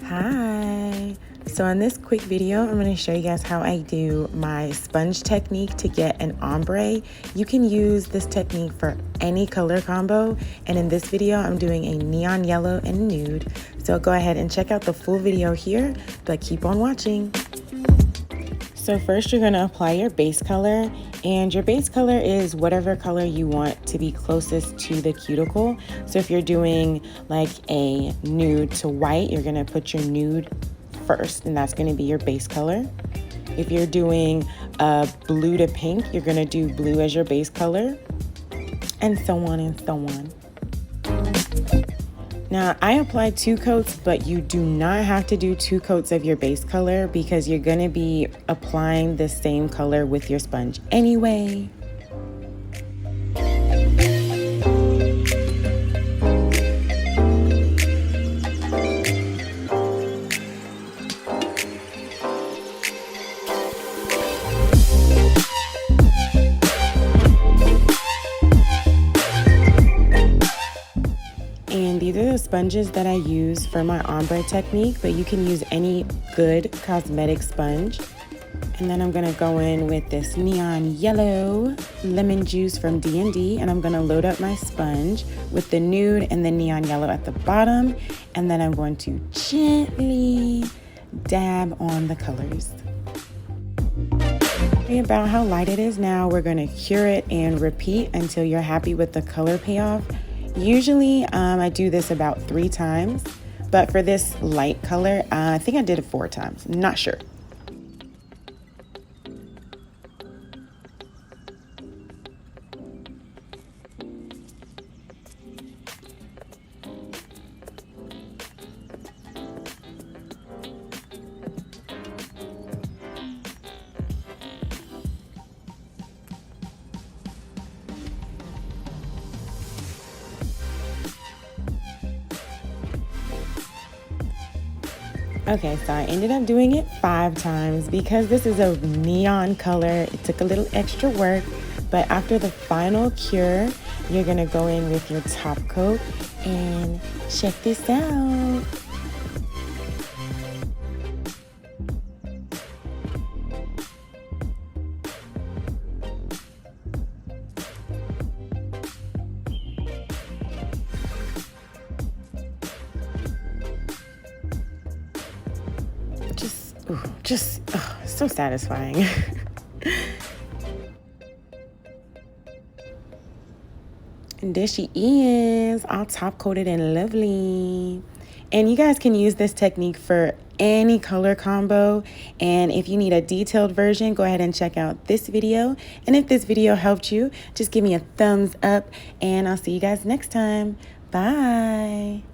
Hi. So in this quick video, I'm going to show you guys how I do my sponge technique to get an ombre. You can use this technique for any color combo. And in this video, I'm doing a neon yellow and nude. So go ahead and check out the full video here, but keep on watching. So first you're going to apply your base color, and your base color is whatever color you want to be closest to the cuticle. So if you're doing like a nude to white, you're going to put your nude first, and that's going to be your base color. If you're doing blue to pink, you're going to do blue as your base color, and so on and so on. Now, I applied 2 coats, but you do not have to do 2 coats of your base color because you're going to be applying the same color with your sponge anyway. And these are the sponges that I use for my ombre technique, but you can use any good cosmetic sponge. And then I'm gonna go in with this neon yellow lemon juice from D&D, and I'm gonna load up my sponge with the nude and the neon yellow at the bottom. And then I'm going to gently dab on the colors. About how light it is now, we're gonna cure it and repeat until you're happy with the color payoff. Usually I do this about 3 times, but for this light color, I think I did it 4 times. I'm not sure. Okay, so I ended up doing it 5 times because this is a neon color. It took a little extra work, but after the final cure, you're gonna go in with your top coat and check this out. Just so satisfying. And there she is, all top coated and lovely. And you guys can use this technique for any color combo. And if you need a detailed version, go ahead and check out this video. And if this video helped you, just give me a thumbs up, and I'll see you guys next time. Bye.